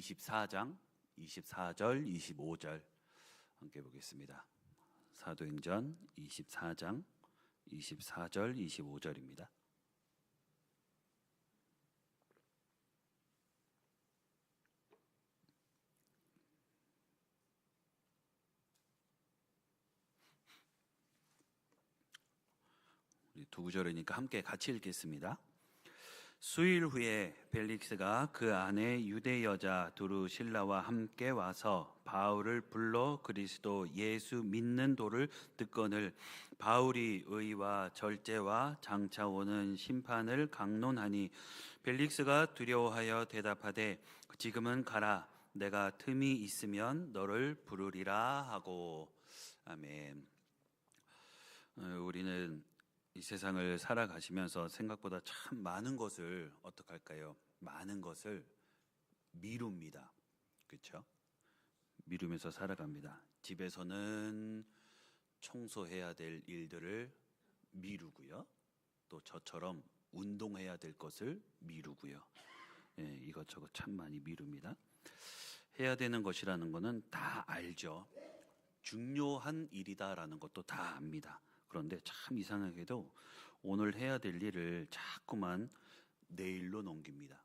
24장 24절 25절 함께 보겠습니다. 사도행전 24장 24절 25절입니다. 우리 두 구절이니까 함께 같이 읽겠습니다. 수일 후에 벨릭스가 그 안에 유대 여자 두루실라와 함께 와서 바울을 불러 그리스도 예수 믿는 도를 듣거늘 바울이 의와 절제와 장차 오는 심판을 강론하니 벨릭스가 두려워하여 대답하되 지금은 가라 내가 틈이 있으면 너를 부르리라 하고. 아멘. 우리는 이 세상을 살아가시면서 생각보다 참 많은 것을 어떡할까요? 많은 것을 미룹니다. 그렇죠? 미루면서 살아갑니다. 집에서는 청소해야 될 일들을 미루고요. 또 저처럼 운동해야 될 것을 미루고요. 이것저것 참 많이 미룹니다. 해야 되는 것이라는 것은 다 알죠. 중요한 일이다라는 것도 다 압니다. 그런데 참 이상하게도 오늘 해야 될 일을 자꾸만 내일로 넘깁니다.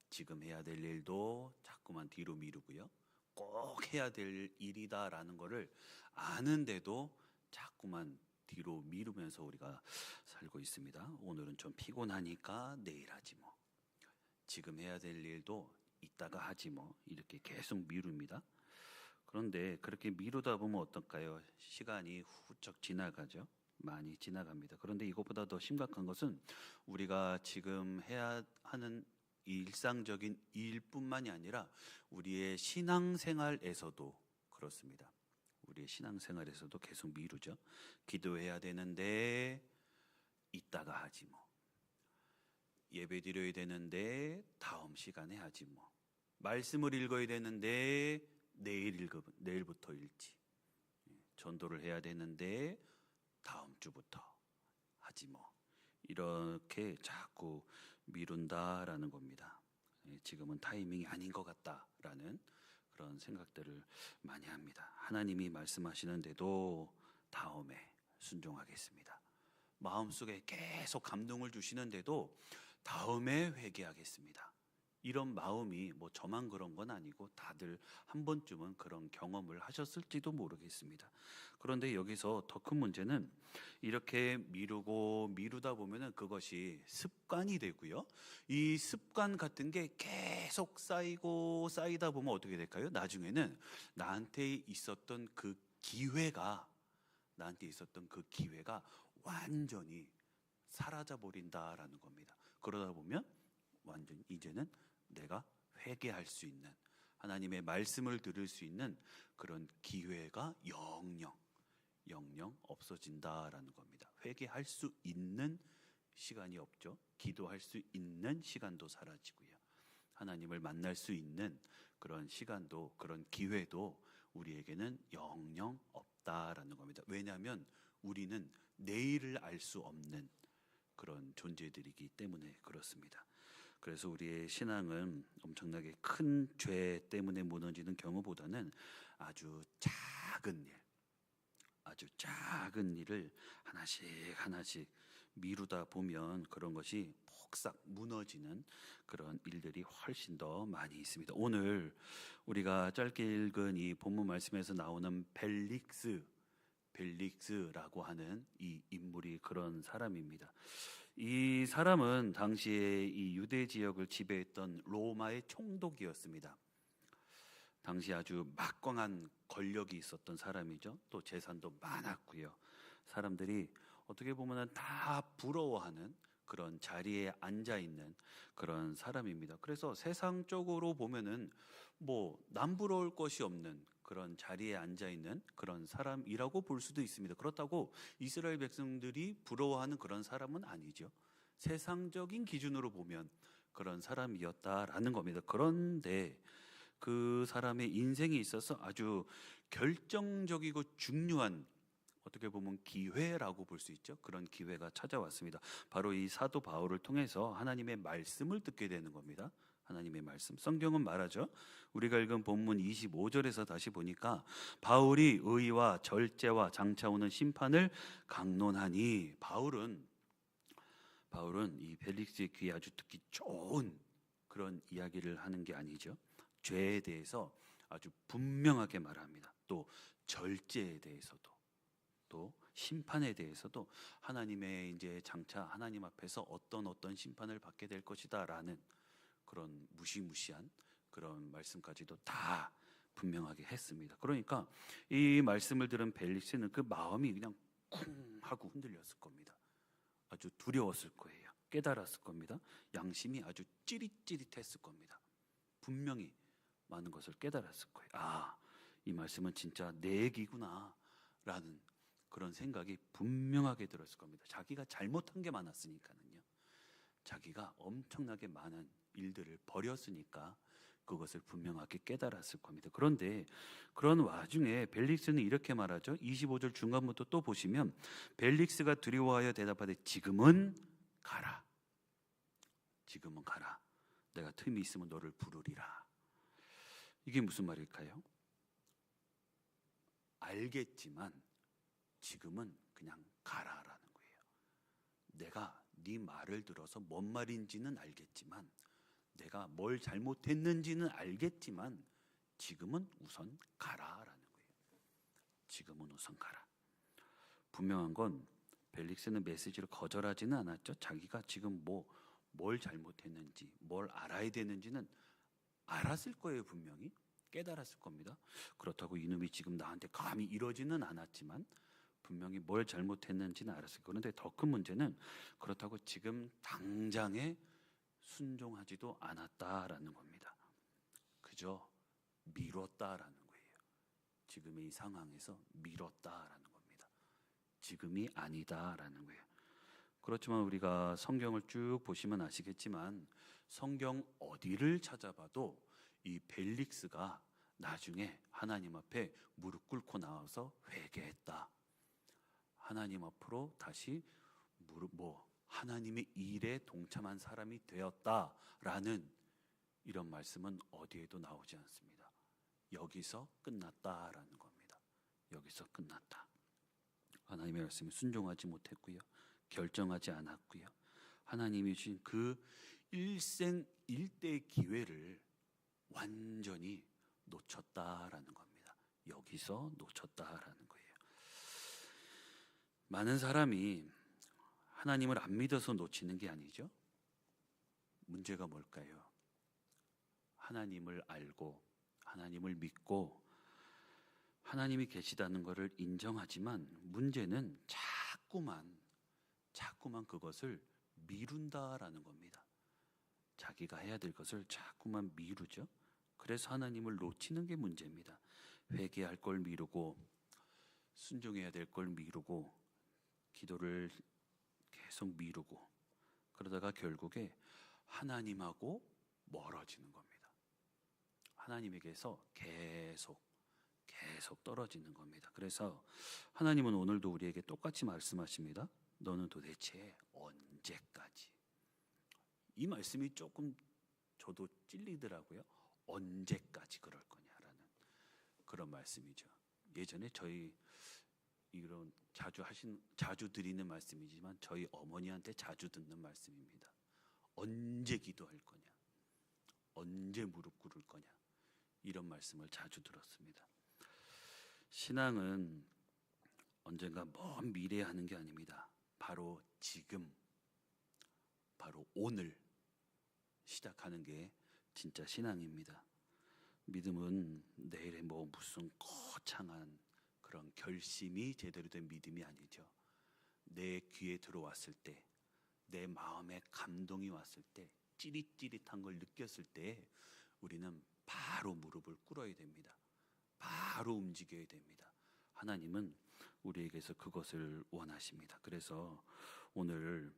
지금 해야 될 일도 자꾸만 뒤로 미루고요. 꼭 해야 될 일이다라는 것을 아는데도 자꾸만 뒤로 미루면서 우리가 살고 있습니다. 오늘은 좀 피곤하니까 내일 하지 뭐. 지금 해야 될 일도 이따가 하지 뭐. 이렇게 계속 미룹니다. 그런데 그렇게 미루다 보면 어떨까요? 시간이 훌쩍 지나가죠. 많이 지나갑니다. 그런데 이것보다 더 심각한 것은 우리가 지금 해야 하는 일상적인 일뿐만이 아니라 우리의 신앙생활에서도 그렇습니다. 우리의 신앙생활에서도 계속 미루죠. 기도해야 되는데 이따가 하지 뭐. 예배 드려야 되는데 다음 시간에 하지 뭐. 말씀을 읽어야 되는데 내일부터 읽지. 전도를 해야 되는데 다음 주부터 하지 뭐. 이렇게 자꾸 미룬다라는 겁니다. 지금은 타이밍이 아닌 것 같다라는 그런 생각들을 많이 합니다. 하나님이 말씀하시는데도 다음에 순종하겠습니다. 마음속에 계속 감동을 주시는데도 다음에 회개하겠습니다. 이런 마음이 뭐 저만 그런 건 아니고 다들 한 번쯤은 그런 경험을 하셨을지도 모르겠습니다. 그런데 여기서 더 큰 문제는 이렇게 미루다 보면은 그것이 습관이 되고요. 이 습관 같은 게 계속 쌓이다 보면 어떻게 될까요? 나중에는 나한테 있었던 그 기회가 완전히 사라져 버린다라는 겁니다. 그러다 보면 완전 이제는 내가 회개할 수 있는, 하나님의 말씀을 들을 수 있는 그런 기회가 영영 없어진다라는 겁니다. 회개할 수 있는 시간이 없죠. 기도할 수 있는 시간도 사라지고요. 하나님을 만날 수 있는 그런 시간도, 그런 기회도 우리에게는 영영 없다라는 겁니다. 왜냐하면 우리는 내일을 알 수 없는 그런 존재들이기 때문에 그렇습니다. 그래서 우리의 신앙은 엄청나게 큰 죄 때문에 무너지는 경우보다는 아주 작은 일을 하나씩 미루다 보면 그런 것이 폭삭 무너지는 그런 일들이 훨씬 더 많이 있습니다. 오늘 우리가 짧게 읽은 이 본문 말씀에서 나오는 벨릭스라고 하는 이 인물이 그런 사람입니다. 이 사람은 당시에 이 유대 지역을 지배했던 로마의 총독이었습니다. 당시 아주 막강한 권력이 있었던 사람이죠. 또 재산도 많았고요. 사람들이 어떻게 보면 다 부러워하는 그런 자리에 앉아 있는 그런 사람입니다. 그래서 세상적으로 보면은 뭐 남부러울 것이 없는 그런 자리에 앉아 있는 그런 사람이라고 볼 수도 있습니다. 그렇다고 이스라엘 백성들이 부러워하는 그런 사람은 아니죠. 세상적인 기준으로 보면 그런 사람이었다라는 겁니다. 그런데 그 사람의 인생에 있어서 아주 결정적이고 중요한, 어떻게 보면 기회라고 볼 수 있죠. 그런 기회가 찾아왔습니다. 바로 이 사도 바울을 통해서 하나님의 말씀을 듣게 되는 겁니다. 하나님의 말씀. 성경은 말하죠. 우리가 읽은 본문 25절에서 다시 보니까 바울이 의와 절제와 장차 오는 심판을 강론하니, 바울은 이 벨릭스의 귀에 아주 듣기 좋은 그런 이야기를 하는 게 아니죠. 죄에 대해서 아주 분명하게 말합니다. 또 절제에 대해서도, 또 심판에 대해서도 하나님의 이제 장차 하나님 앞에서 어떤 심판을 받게 될 것이다라는 그런 무시무시한 그런 말씀까지도 다 분명하게 했습니다. 그러니까 이 말씀을 들은 벨릭스는 그 마음이 그냥 쿵 하고 흔들렸을 겁니다. 아주 두려웠을 거예요. 깨달았을 겁니다. 양심이 아주 찌릿찌릿했을 겁니다. 분명히 많은 것을 깨달았을 거예요. 아, 이 말씀은 진짜 내 얘기구나 라는 그런 생각이 분명하게 들었을 겁니다. 자기가 잘못한 게 많았으니까는요. 자기가 엄청나게 많은 일들을 벌였으니까 그것을 분명하게 깨달았을 겁니다. 그런데 그런 와중에 벨릭스는 이렇게 말하죠. 25절 중간부터 또 보시면 벨릭스가 두려워하여 대답하되 지금은 가라. 지금은 가라. 내가 틈이 있으면 너를 부르리라. 이게 무슨 말일까요? 알겠지만 지금은 그냥 가라라는 거예요. 내가 네 말을 들어서 뭔 말인지는 알겠지만, 내가 뭘 잘못했는지는 알겠지만 지금은 우선 가라라는 거예요. 지금은 우선 가라. 분명한 건 벨릭스는 메시지를 거절하지는 않았죠. 자기가 지금 뭘 잘못했는지, 뭘 알아야 되는지는 알았을 거예요. 분명히 깨달았을 겁니다. 그렇다고 이놈이 지금 나한테 감히 이러지는 않았지만 분명히 뭘 잘못했는지는 알았을 거예요. 그런데 더 큰 문제는 그렇다고 지금 당장에 순종하지도 않았다라는 겁니다. 그저 미뤘다라는 거예요. 지금의 이 상황에서 미뤘다라는 겁니다. 지금이 아니다라는 거예요. 그렇지만 우리가 성경을 쭉 보시면 아시겠지만 성경 어디를 찾아봐도 이 벨릭스가 나중에 하나님 앞에 무릎 꿇고 나와서 회개했다. 하나님 앞으로 다시 하나님의 일에 동참한 사람이 되었다라는 이런 말씀은 어디에도 나오지 않습니다. 여기서 끝났다라는 겁니다. 여기서 끝났다. 하나님의 말씀에 순종하지 못했고요. 결정하지 않았고요. 하나님이 주신 그 일생일대의 기회를 완전히 놓쳤다라는 겁니다. 여기서 놓쳤다라는 거예요. 많은 사람이 하나님을 안 믿어서 놓치는 게 아니죠. 문제가 뭘까요? 하나님을 알고 하나님을 믿고 하나님이 계시다는 것을 인정하지만 문제는 자꾸만 그것을 미룬다라는 겁니다. 자기가 해야 될 것을 자꾸만 미루죠. 그래서 하나님을 놓치는 게 문제입니다. 회개할 걸 미루고 순종해야 될 걸 미루고 기도를 계속 미루고 그러다가 결국에 하나님하고 멀어지는 겁니다. 하나님에게서 계속 떨어지는 겁니다. 그래서 하나님은 오늘도 우리에게 똑같이 말씀하십니다. 너는 도대체 언제까지? 이 말씀이 조금 저도 찔리더라고요. 언제까지 그럴 거냐라는 그런 말씀이죠. 예전에 저희 이런 자주 드리는 말씀이지만 저희 어머니한테 자주 듣는 말씀입니다. 언제 기도할 거냐? 언제 무릎 꿇을 거냐? 이런 말씀을 자주 들었습니다. 신앙은 언젠가 먼 미래에 하는 게 아닙니다. 바로 지금, 바로 오늘 시작하는 게 진짜 신앙입니다. 믿음은 내일의 무슨 거창한 그런 결심이 제대로 된 믿음이 아니죠. 내 귀에 들어왔을 때, 내 마음에 감동이 왔을 때, 찌릿찌릿한 걸 느꼈을 때 우리는 바로 무릎을 꿇어야 됩니다. 바로 움직여야 됩니다. 하나님은 우리에게서 그것을 원하십니다. 그래서 오늘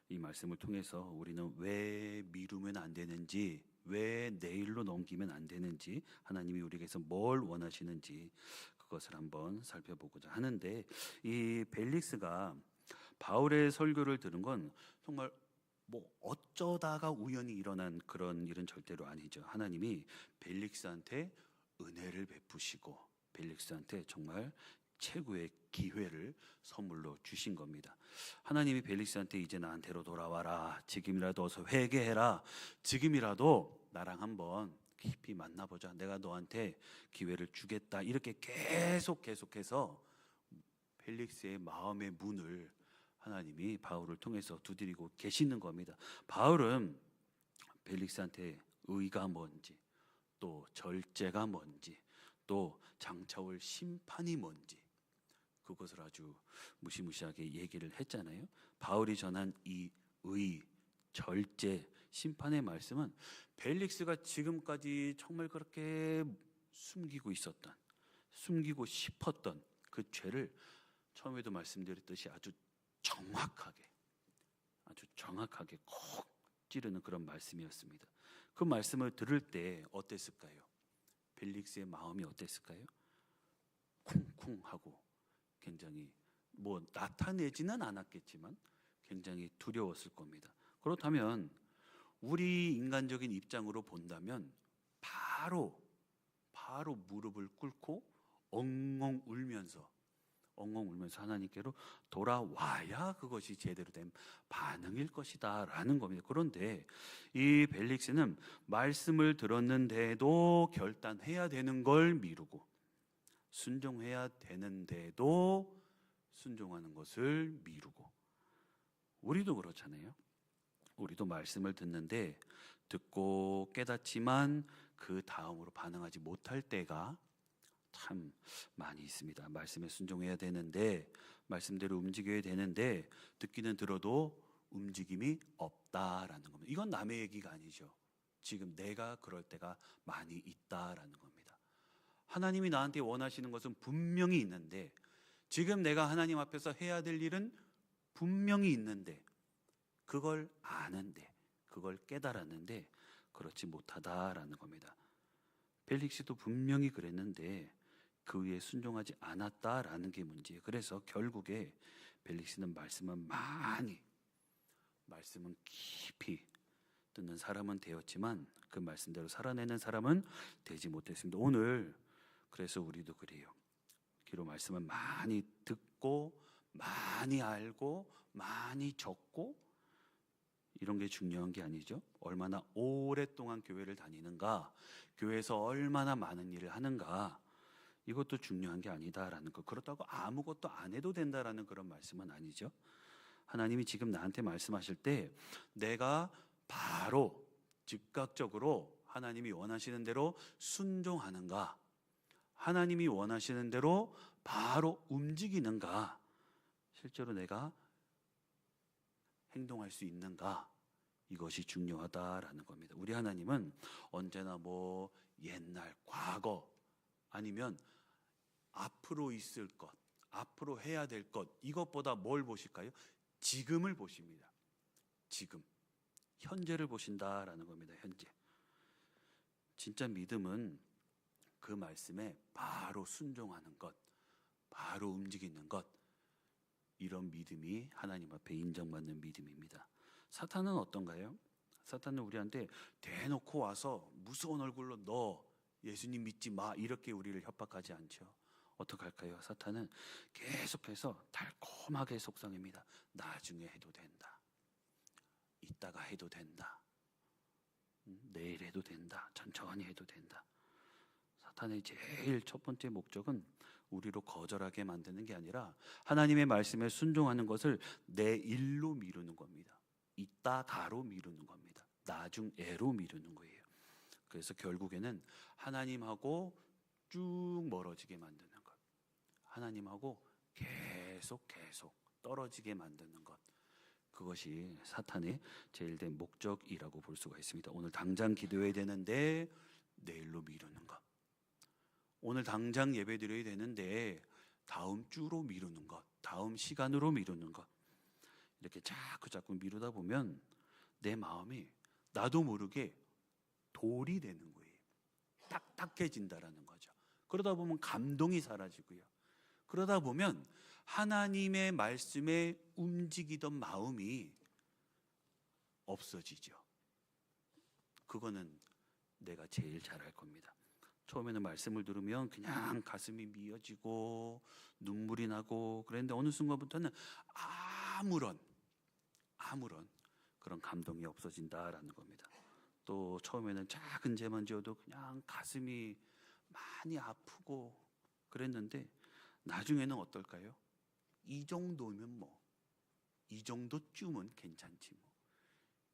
이 말씀을 통해서 우리는 왜 미루면 안 되는지, 왜 내일로 넘기면 안 되는지, 하나님이 우리에게서 뭘 원하시는지 그것을 한번 살펴보고자 하는데, 이 벨릭스가 바울의 설교를 들은 건 정말 뭐 어쩌다가 우연히 일어난 그런 일은 절대로 아니죠. 하나님이 벨릭스한테 은혜를 베푸시고 벨릭스한테 정말 최고의 기회를 선물로 주신 겁니다. 하나님이 벨릭스한테 이제 나한테로 돌아와라. 지금이라도 어서 회개해라. 지금이라도 나랑 한번 깊이 만나보자. 내가 너한테 기회를 주겠다. 이렇게 계속해서 벨릭스의 마음의 문을 하나님이 바울을 통해서 두드리고 계시는 겁니다. 바울은 벨릭스한테 의가 뭔지, 또 절제가 뭔지, 또 장차올 심판이 뭔지 그것을 아주 무시무시하게 얘기를 했잖아요. 바울이 전한 이 의, 절제, 심판의 말씀은 벨릭스가 지금까지 정말 그렇게 숨기고 있었던, 숨기고 싶었던 그 죄를 처음에도 말씀드렸듯이 아주 정확하게 콕 찌르는 그런 말씀이었습니다. 그 말씀을 들을 때 어땠을까요? 벨릭스의 마음이 어땠을까요? 쿵쿵하고 굉장히 뭐 나타내지는 않았겠지만 굉장히 두려웠을 겁니다. 그렇다면 우리 인간적인 입장으로 본다면 바로 무릎을 꿇고 엉엉 울면서 하나님께로 돌아와야 그것이 제대로 된 반응일 것이다 라는 겁니다. 그런데 이 벨릭스는 말씀을 들었는데도 결단해야 되는 걸 미루고 순종해야 되는데도 순종하는 것을 미루고, 우리도 그렇잖아요. 우리도 말씀을 듣는데 듣고 깨닫지만 그 다음으로 반응하지 못할 때가 참 많이 있습니다. 말씀에 순종해야 되는데, 말씀대로 움직여야 되는데 듣기는 들어도 움직임이 없다라는 겁니다. 이건 남의 얘기가 아니죠. 지금 내가 그럴 때가 많이 있다라는 겁니다. 하나님이 나한테 원하시는 것은 분명히 있는데, 지금 내가 하나님 앞에서 해야 될 일은 분명히 있는데, 그걸 아는데, 그걸 깨달았는데 그렇지 못하다라는 겁니다. 벨릭스도 분명히 그랬는데 그 위에 순종하지 않았다라는 게 문제예요. 그래서 결국에 벨릭스는 말씀은 깊이 듣는 사람은 되었지만 그 말씀대로 살아내는 사람은 되지 못했습니다. 오늘 그래서 우리도 그래요. 기로 말씀을 많이 듣고 많이 알고 많이 적고 이런 게 중요한 게 아니죠. 얼마나 오랫동안 교회를 다니는가, 교회에서 얼마나 많은 일을 하는가, 이것도 중요한 게 아니다라는 거. 그렇다고 아무것도 안 해도 된다라는 그런 말씀은 아니죠. 하나님이 지금 나한테 말씀하실 때 내가 바로 즉각적으로 하나님이 원하시는 대로 순종하는가, 하나님이 원하시는 대로 바로 움직이는가, 실제로 내가 행동할 수 있는가, 이것이 중요하다라는 겁니다. 우리 하나님은 언제나 뭐 옛날, 과거 아니면 앞으로 있을 것, 앞으로 해야 될 것, 이것보다 뭘 보실까요? 지금을 보십니다. 지금, 현재를 보신다라는 겁니다. 현재. 진짜 믿음은 그 말씀에 바로 순종하는 것, 바로 움직이는 것, 이런 믿음이 하나님 앞에 인정받는 믿음입니다. 사탄은 어떤가요? 사탄은 우리한테 대놓고 와서 무서운 얼굴로 너 예수님 믿지 마 이렇게 우리를 협박하지 않죠. 어떡할까요? 사탄은 계속해서 달콤하게 속삭입니다. 나중에 해도 된다. 이따가 해도 된다. 내일 해도 된다. 천천히 해도 된다. 사탄의 제일 첫 번째 목적은 우리로 거절하게 만드는 게 아니라 하나님의 말씀에 순종하는 것을 내일로 미루는 겁니다. 이따가로 미루는 겁니다. 나중에로 미루는 거예요. 그래서 결국에는 하나님하고 쭉 멀어지게 만드는 것, 하나님하고 계속 떨어지게 만드는 것, 그것이 사탄의 제일 된 목적이라고 볼 수가 있습니다. 오늘 당장 기도해야 되는데 내일로 미루는 것, 오늘 당장 예배 드려야 되는데 다음 주로 미루는 것, 다음 시간으로 미루는 것, 이렇게 자꾸 미루다 보면 내 마음이 나도 모르게 돌이 되는 거예요. 딱딱해진다라는 거죠. 그러다 보면 감동이 사라지고요. 그러다 보면 하나님의 말씀에 움직이던 마음이 없어지죠. 그거는 내가 제일 잘할 겁니다. 처음에는 말씀을 들으면 그냥 가슴이 미어지고 눈물이 나고 그랬는데 어느 순간부터는 아무런 그런 감동이 없어진다라는 겁니다. 또 처음에는 작은 죄만 지어도 그냥 가슴이 많이 아프고 그랬는데 나중에는 어떨까요? 이 정도면 이 정도쯤은 괜찮지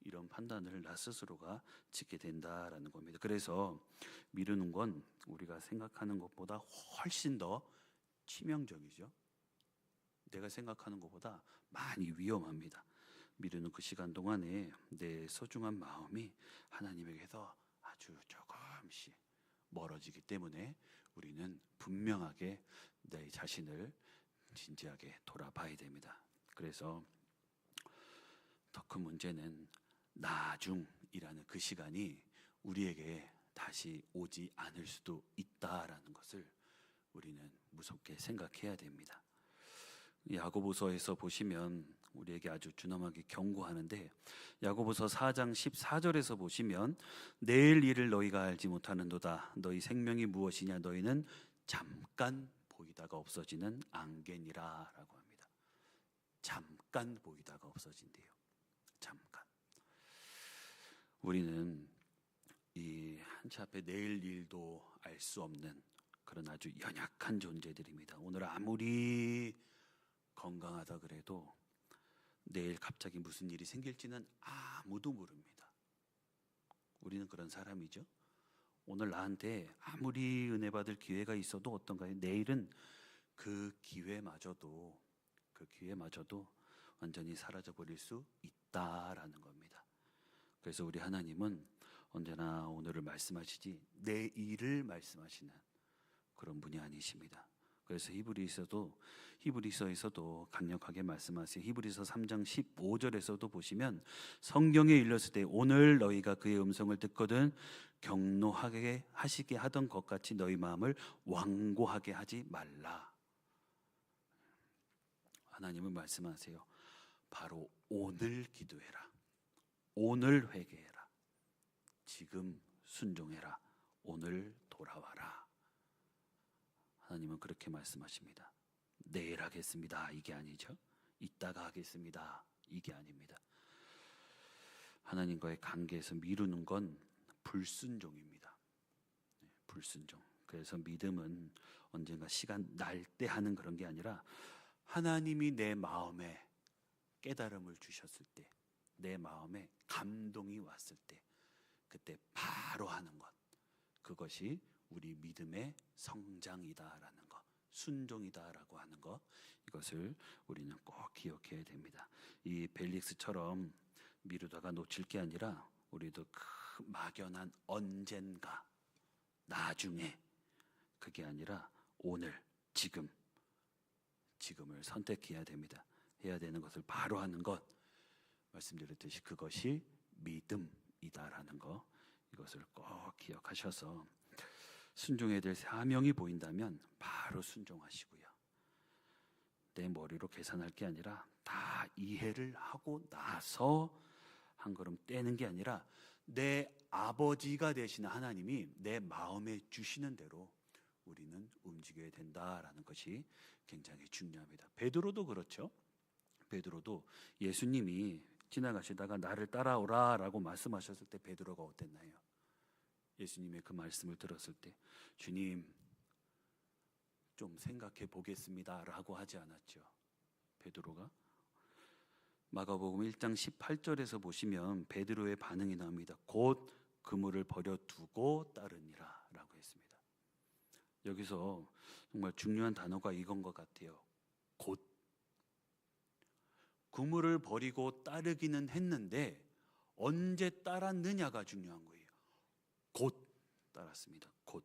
이런 판단을 나 스스로가 짓게 된다라는 겁니다. 그래서 미루는 건 우리가 생각하는 것보다 훨씬 더 치명적이죠. 내가 생각하는 것보다 많이 위험합니다. 미루는 그 시간 동안에 내 소중한 마음이 하나님에게서 아주 조금씩 멀어지기 때문에 우리는 분명하게 내 자신을 진지하게 돌아봐야 됩니다. 그래서 더 큰 문제는 나중이라는 그 시간이 우리에게 다시 오지 않을 수도 있다라는 것을 우리는 무섭게 생각해야 됩니다. 야고보서에서 보시면 우리에게 아주 준엄하게 경고하는데 야고보서 4장 14절에서 보시면 내일 일을 너희가 알지 못하는도다. 너희 생명이 무엇이냐? 너희는 잠깐 보이다가 없어지는 안개니라 라고 합니다. 잠깐 보이다가 없어진대요. 잠깐. 우리는 이 한치 앞에 내일 일도 알 수 없는 그런 아주 연약한 존재들입니다. 오늘 아무리 건강하다 그래도 내일 갑자기 무슨 일이 생길지는 아무도 모릅니다. 우리는 그런 사람이죠. 오늘 나한테 아무리 은혜 받을 기회가 있어도 어떤가요? 내일은 그 기회마저도 완전히 사라져 버릴 수 있다라는 겁니다. 그래서 우리 하나님은 언제나 오늘을 말씀하시지 내일을 말씀하시는 그런 분이 아니십니다. 그래서 히브리서에서도 강력하게 말씀하세요. 히브리서 3장 15절에서도 보시면 성경에 일렀을 때 오늘 너희가 그의 음성을 듣거든 경노하게 하시게 하던 것 같이 너희 마음을 완고하게 하지 말라. 하나님은 말씀하세요. 바로 오늘 기도해라. 오늘 회개해라. 지금 순종해라. 오늘 돌아와라. 하나님은 그렇게 말씀하십니다. 내일 하겠습니다. 이게 아니죠. 이따가 하겠습니다. 이게 아닙니다. 하나님과의 관계에서 미루는 건 불순종입니다. 불순종. 그래서 믿음은 언젠가 시간 날 때 하는 그런 게 아니라 하나님이 내 마음에 깨달음을 주셨을 때, 내 마음에 감동이 왔을 때 그때 바로 하는 것. 그것이 우리 믿음의 성장이다라는 것, 순종이다라고 하는 것, 이것을 우리는 꼭 기억해야 됩니다. 이 벨릭스처럼 미루다가 놓칠 게 아니라 우리도 그 막연한 언젠가, 나중에, 그게 아니라 오늘, 지금을 선택해야 됩니다. 해야 되는 것을 바로 하는 것, 말씀드렸듯이 그것이 믿음이다라는 것, 이것을 꼭 기억하셔서 순종해야 될 사명이 보인다면 바로 순종하시고요. 내 머리로 계산할 게 아니라 다 이해를 하고 나서 한 걸음 떼는 게 아니라 내 아버지가 되시는 하나님이 내 마음에 주시는 대로 우리는 움직여야 된다라는 것이 굉장히 중요합니다. 베드로도 그렇죠. 베드로도 예수님이 지나가시다가 나를 따라오라 라고 말씀하셨을 때 베드로가 어땠나요? 예수님의 그 말씀을 들었을 때 주님 좀 생각해 보겠습니다 라고 하지 않았죠. 베드로가 마가복음 1장 18절에서 보시면 베드로의 반응이 나옵니다. 곧 그물을 버려두고 따르니라 라고 했습니다. 여기서 정말 중요한 단어가 이건 것 같아요. 곧. 그물을 버리고 따르기는 했는데 언제 따랐느냐가 중요한 거예요. 곧 따랐습니다. 곧.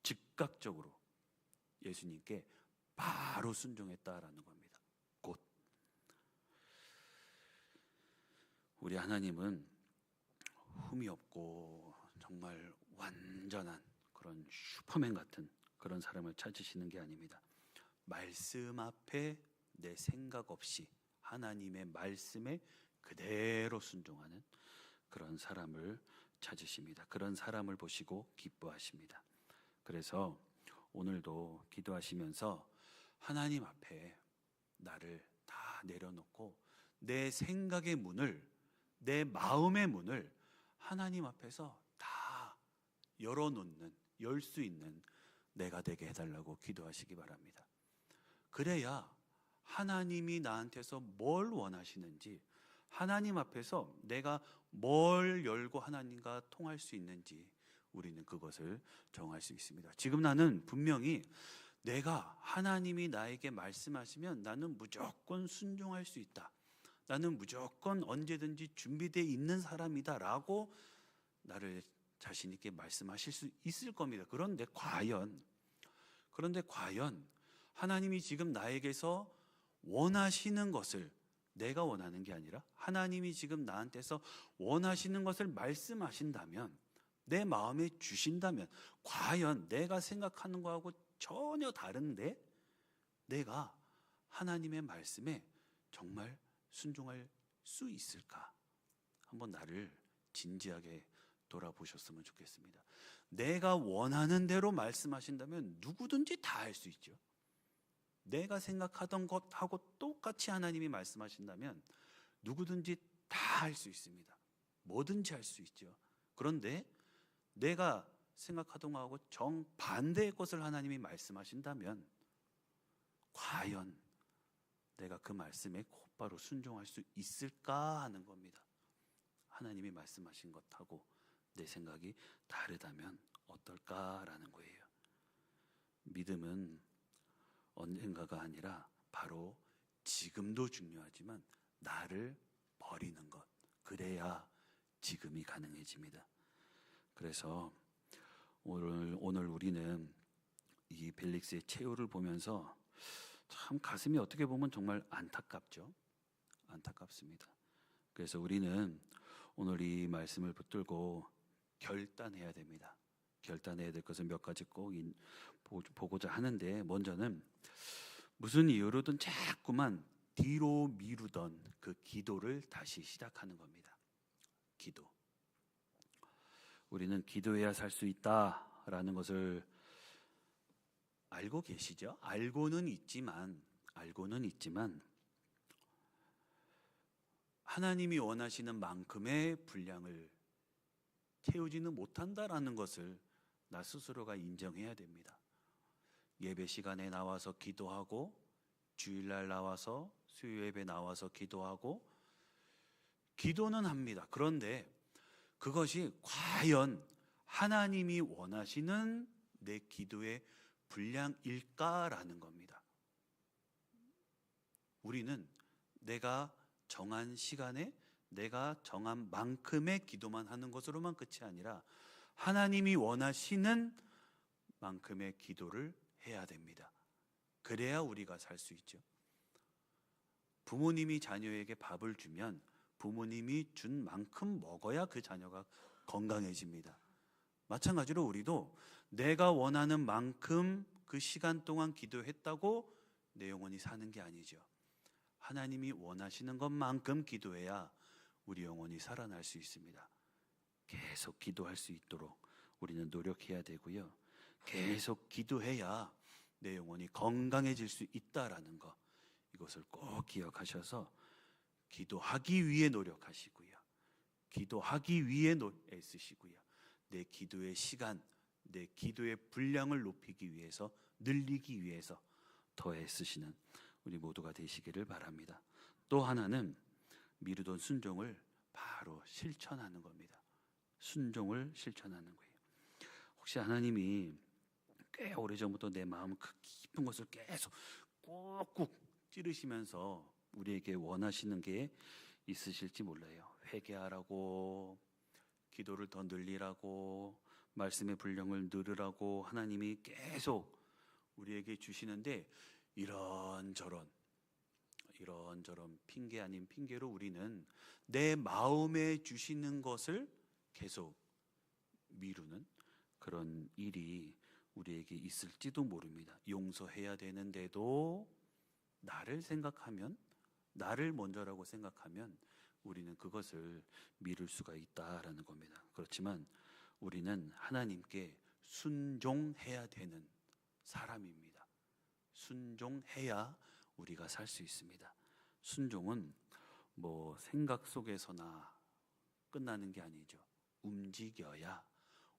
즉각적으로 예수님께 바로 순종했다라는 겁니다. 곧. 우리 하나님은 흠이 없고 정말 완전한 그런 슈퍼맨 같은 그런 사람을 찾으시는 게 아닙니다. 말씀 앞에 내 생각 없이 하나님의 말씀에 그대로 순종하는 그런 사람을 찾으십니다. 그런 사람을 보시고 기뻐하십니다. 그래서 오늘도 기도하시면서 하나님 앞에 나를 다 내려놓고 내 생각의 문을, 내 마음의 문을 하나님 앞에서 다 열어놓는, 열 수 있는 내가 되게 해달라고 기도하시기 바랍니다. 그래야 하나님이 나한테서 뭘 원하시는지, 하나님 앞에서 내가 뭘 열고 하나님과 통할 수 있는지 우리는 그것을 정할 수 있습니다. 지금 나는 분명히 내가 하나님이 나에게 말씀하시면 나는 무조건 순종할 수 있다. 나는 무조건 언제든지 준비되어 있는 사람이다 라고 나를 자신 있게 말씀하실 수 있을 겁니다. 그런데 과연 하나님이 지금 나에게서 원하시는 것을, 내가 원하는 게 아니라 하나님이 지금 나한테서 원하시는 것을 말씀하신다면, 내 마음에 주신다면, 과연 내가 생각하는 거하고 전혀 다른데 내가 하나님의 말씀에 정말 순종할 수 있을까? 한번 나를 진지하게 돌아보셨으면 좋겠습니다. 내가 원하는 대로 말씀하신다면 누구든지 다 할 수 있죠. 내가 생각하던 것하고 똑같이 하나님이 말씀하신다면 누구든지 다 할 수 있습니다. 뭐든지 할 수 있죠. 그런데 내가 생각하던 것하고 정반대의 것을 하나님이 말씀하신다면 과연 내가 그 말씀에 곧바로 순종할 수 있을까 하는 겁니다. 하나님이 말씀하신 것하고 내 생각이 다르다면 어떨까라는 거예요. 믿음은 언젠가가 아니라 바로 지금도 중요하지만 나를 버리는 것, 그래야 지금이 가능해집니다. 그래서 오늘 우리는 이 벨릭스의 최후를 보면서 참 가슴이 어떻게 보면 정말 안타깝죠. 안타깝습니다. 그래서 우리는 오늘 이 말씀을 붙들고 결단해야 됩니다. 결단해야 될 것은 몇 가지 꼭 보고자 하는데, 먼저는 무슨 이유로든 자꾸만 뒤로 미루던 그 기도를 다시 시작하는 겁니다. 기도. 우리는 기도해야 살 수 있다라는 것을 알고 계시죠? 알고는 있지만 하나님이 원하시는 만큼의 분량을 채우지는 못한다라는 것을 나 스스로가 인정해야 됩니다. 예배 시간에 나와서 기도하고, 주일날 나와서 수요 예배 나와서 기도하고, 기도는 합니다. 그런데 그것이 과연 하나님이 원하시는 내 기도의 분량일까라는 겁니다. 우리는 내가 정한 시간에 내가 정한 만큼의 기도만 하는 것으로만 끝이 아니라 하나님이 원하시는 만큼의 기도를 해야 됩니다. 그래야 우리가 살 수 있죠. 부모님이 자녀에게 밥을 주면 부모님이 준 만큼 먹어야 그 자녀가 건강해집니다. 마찬가지로 우리도 내가 원하는 만큼 그 시간 동안 기도했다고 내 영혼이 사는 게 아니죠. 하나님이 원하시는 것만큼 기도해야 우리 영혼이 살아날 수 있습니다. 계속 기도할 수 있도록 우리는 노력해야 되고요. 계속 기도해야 내 영혼이 건강해질 수 있다라는 것, 이것을 꼭 기억하셔서 기도하기 위해 노력하시고요. 기도하기 위해 애쓰시고요. 내 기도의 시간, 내 기도의 분량을 높이기 위해서, 늘리기 위해서 더 애쓰시는 우리 모두가 되시기를 바랍니다. 또 하나는 미루던 순종을 바로 실천하는 겁니다. 순종을 실천하는 거예요. 혹시 하나님이 꽤 오래전부터 내 마음 그 깊은 것을 계속 꾹꾹 찌르시면서 우리에게 원하시는 게 있으실지 몰라요. 회개하라고, 기도를 더 늘리라고, 말씀의 분량을 늘으라고 하나님이 계속 우리에게 주시는데, 이런저런 핑계 아닌 핑계로 우리는 내 마음에 주시는 것을 계속 미루는 그런 일이 우리에게 있을지도 모릅니다. 용서해야 되는데도 나를 먼저라고 생각하면 우리는 그것을 미룰 수가 있다라는 겁니다. 그렇지만 우리는 하나님께 순종해야 되는 사람입니다. 순종해야 우리가 살 수 있습니다. 순종은 뭐 생각 속에서나 끝나는 게 아니죠. 움직여야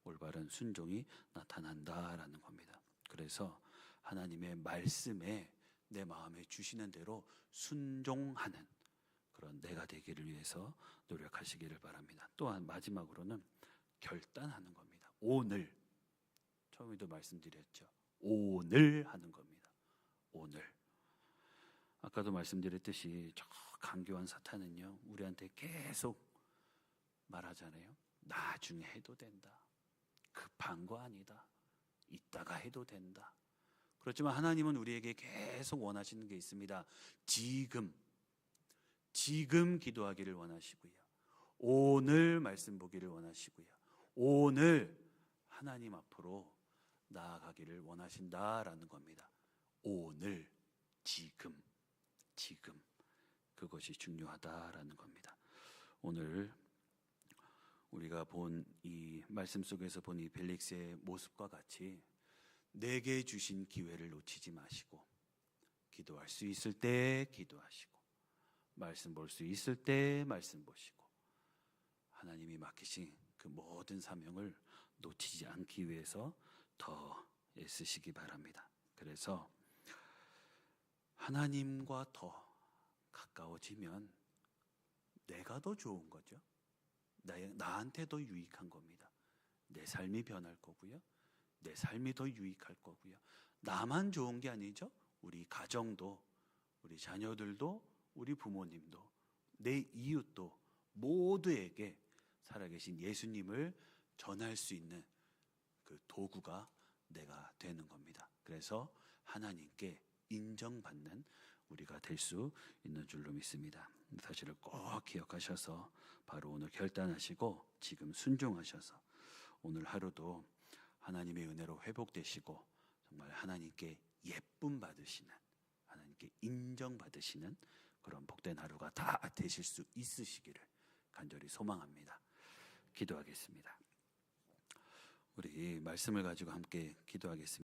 올바른 순종이 나타난다라는 겁니다. 그래서 하나님의 말씀에 내 마음에 주시는 대로 순종하는 그런 내가 되기를 위해서 노력하시기를 바랍니다. 또한 마지막으로는 결단하는 겁니다. 오늘, 처음에도 말씀드렸죠. 오늘 하는 겁니다. 오늘. 아까도 말씀드렸듯이 저 강교한 사탄은요, 우리한테 계속 말하잖아요. 나중에 해도 된다. 급한 거 아니다. 이따가 해도 된다. 그렇지만 하나님은 우리에게 계속 원하시는 게 있습니다. 지금 기도하기를 원하시고요. 오늘 말씀 보기를 원하시고요. 오늘 하나님 앞으로 나아가기를 원하신다라는 겁니다. 오늘, 지금 그것이 중요하다라는 겁니다. 오늘 우리가 본 이 말씀 속에서 본 이 벨릭스의 모습과 같이 내게 주신 기회를 놓치지 마시고 기도할 수 있을 때 기도하시고 말씀 볼 수 있을 때 말씀 보시고 하나님이 맡기신 그 모든 사명을 놓치지 않기 위해서 더 애쓰시기 바랍니다. 그래서 하나님과 더 가까워지면 내가 더 좋은 거죠. 나한테 더 유익한 겁니다. 내 삶이 변할 거고요. 내 삶이 더 유익할 거고요. 나만 좋은 게 아니죠. 우리 가정도, 우리 자녀들도, 우리 부모님도, 내 이웃도 모두에게 살아계신 예수님을 전할 수 있는 그 도구가 내가 되는 겁니다. 그래서 하나님께 인정받는 우리가 될 수 있는 줄로 믿습니다. 사실을 꼭 기억하셔서 바로 오늘 결단하시고 지금 순종하셔서 오늘 하루도 하나님의 은혜로 회복되시고 정말 하나님께 예쁨 받으시는, 하나님께 인정받으시는 그런 복된 하루가 다 되실 수 있으시기를 간절히 소망합니다. 기도하겠습니다. 우리 말씀을 가지고 함께 기도하겠습니다.